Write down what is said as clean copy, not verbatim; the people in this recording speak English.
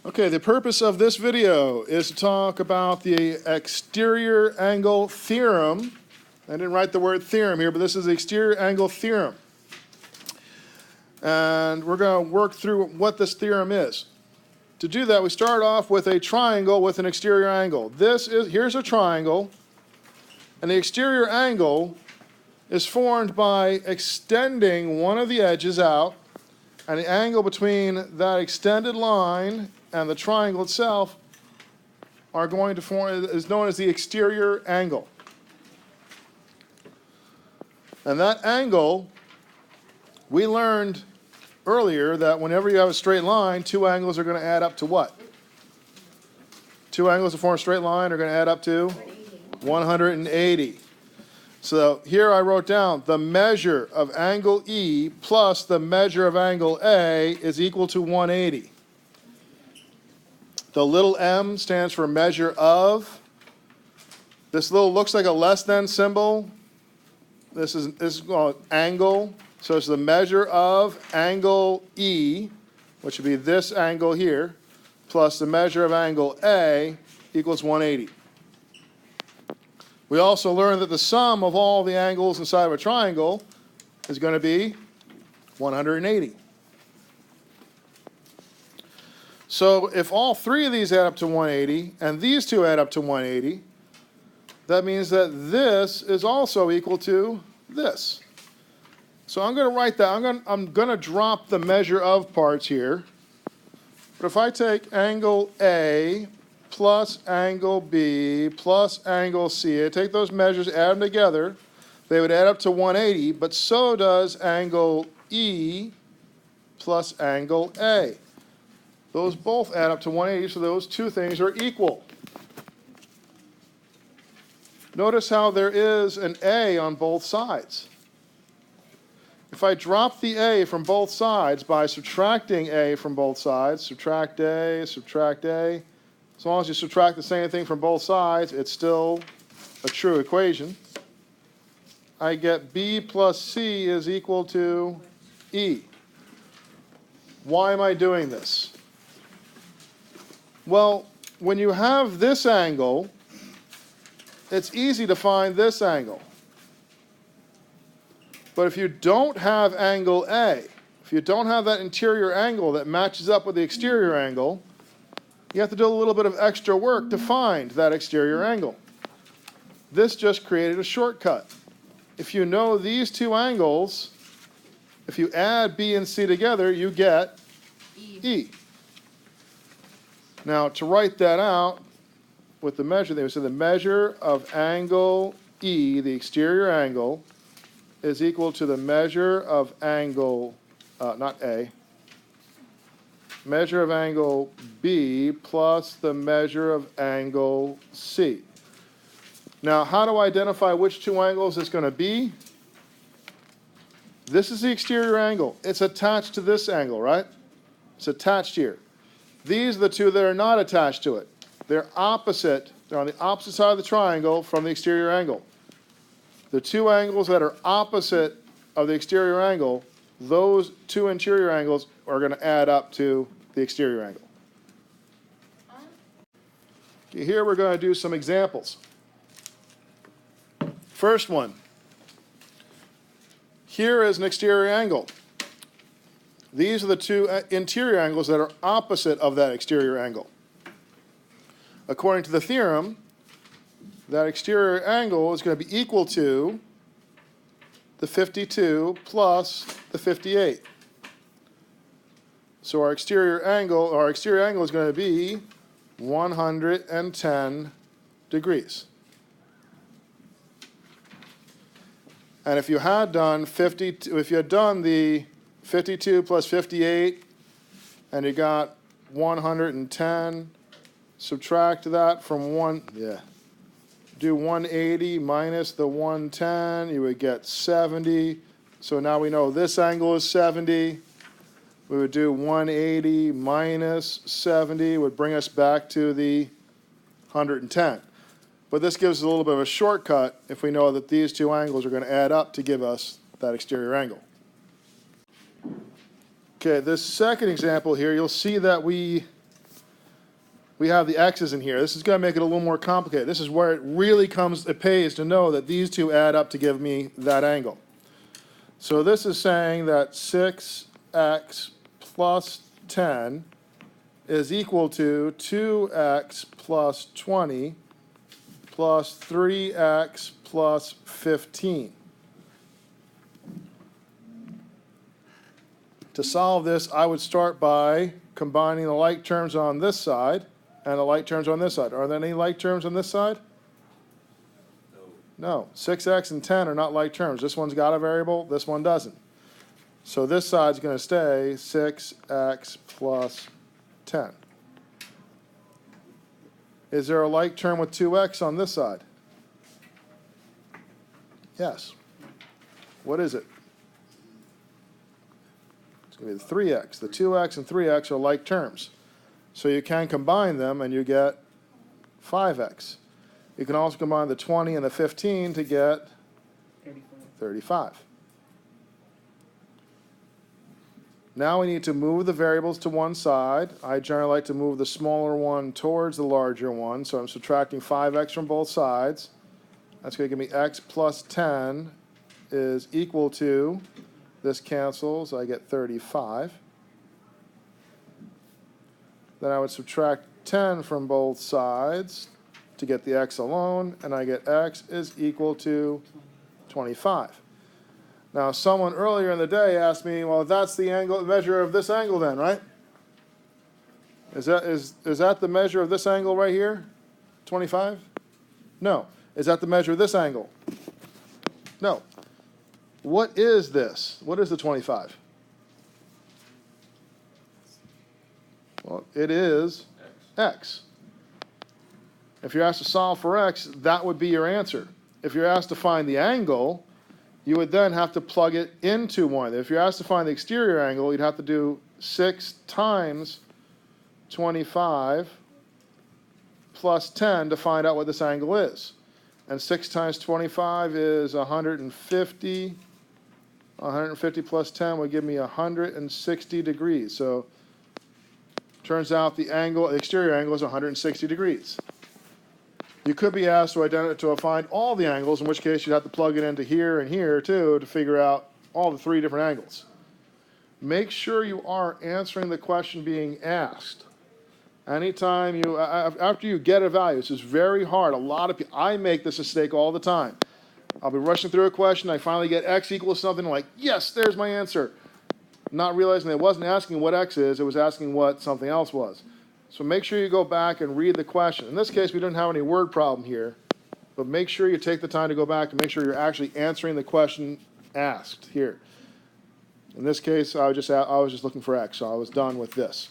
Okay, the purpose of this video is to talk about the exterior angle theorem. I didn't write the word theorem here, but this is the exterior angle theorem. And we're going to work through what this theorem is. To do that, we start off with a triangle with an exterior angle. Here's a triangle, and the exterior angle is formed by extending one of the edges out, and the angle between that extended line and the triangle itself are going to form, is known as the exterior angle. And that angle, we learned earlier that whenever you have a straight line, two angles are going to add up to what? Two angles that form a straight line are going to add up to 180. So here I wrote down the measure of angle E plus the measure of angle A is equal to 180. The little m stands for measure of. This little looks like a less than symbol. This is called angle. So it's the measure of angle E, which would be this angle here, plus the measure of angle A equals 180. We also learned that the sum of all the angles inside of a triangle is going to be 180. So if all three of these add up to 180, and these two add up to 180, that means that this is also equal to this. So I'm going to write that. I'm going to drop the measure of parts here. But if I take angle A plus angle B plus angle C, I take those measures, add them together, they would add up to 180, but so does angle E plus angle A. Those both add up to 180, so those two things are equal. Notice how there is an A on both sides. If I drop the A from both sides by subtracting A from both sides, subtract A, as long as you subtract the same thing from both sides, it's still a true equation. I get B plus C is equal to E. Why am I doing this? Well, when you have this angle, it's easy to find this angle. But if you don't have angle A, if you don't have that interior angle that matches up with the exterior angle, you have to do a little bit of extra work to find that exterior angle. This just created a shortcut. If you know these two angles, if you add B and C together, you get E. Now, to write that out with the measure, they would say the measure of angle E, the exterior angle, is equal to the measure of angle, not A, measure of angle B plus the measure of angle C. Now, how do I identify which two angles it's going to be? This is the exterior angle. It's attached to this angle, right? It's attached here. These are the two that are not attached to it. They're opposite. They're on the opposite side of the triangle from the exterior angle. The two angles that are opposite of the exterior angle, those two interior angles are going to add up to the exterior angle. Okay, here we're going to do some examples. First one. Here is an exterior angle. These are the two interior angles that are opposite of that exterior angle. According to the theorem, that exterior angle is going to be equal to the 52 plus the 58. So our exterior angle is going to be 110 degrees. And if you had done the 52 plus 58, and you got 110, subtract that from do 180 minus the 110, you would get 70. So now we know this angle is 70. We would do 180 minus 70 would bring us back to the 110. But this gives us a little bit of a shortcut if we know that these two angles are going to add up to give us that exterior angle. Okay, this second example here, you'll see that we we have the x's in here. This is going to make it a little more complicated. This is where it really it pays to know that these two add up to give me that angle. So this is saying that 6x plus 10 is equal to 2x plus 20 plus 3x plus 15. To solve this, I would start by combining the like terms on this side and the like terms on this side. Are there any like terms on this side? No. 6x and 10 are not like terms. This one's got a variable, this one doesn't. So this side's going to stay 6x plus 10. Is there a like term with 2x on this side? Yes. What is it? It's going to be the 3x. The 2x and 3x are like terms. So you can combine them and you get 5x. You can also combine the 20 and the 15 to get 35. Now we need to move the variables to one side. I generally like to move the smaller one towards the larger one, so I'm subtracting 5x from both sides. That's going to give me x plus 10 is equal to, this cancels, I get 35. Then I would subtract 10 from both sides to get the x alone, and I get x is equal to 25. Now, someone earlier in the day asked me, well, that's the angle, measure of this angle then, right? Is that the measure of this angle right here? 25? No. Is that the measure of this angle? No. What is this? What is the 25? Well, it is x. If you're asked to solve for x, that would be your answer. If you're asked to find the angle, you would then have to plug it into one. If you're asked to find the exterior angle, you'd have to do 6 times 25 plus 10 to find out what this angle is. And 6 times 25 is 150. 150 plus 10 would give me 160 degrees. So turns out the exterior angle is 160 degrees. You could be asked to find all the angles, in which case you'd have to plug it into here and here too to figure out all the 3 different angles. Make sure you are answering the question being asked. Anytime after you get a value, this is very hard. A lot of people, I make this mistake all the time. I'll be rushing through a question, I finally get x equals something, I'm like, yes, there's my answer. Not realizing it wasn't asking what x is, it was asking what something else was. So make sure you go back and read the question. In this case, we didn't have any word problem here, but make sure you take the time to go back and make sure you're actually answering the question asked here. In this case, I was just looking for x, so I was done with this.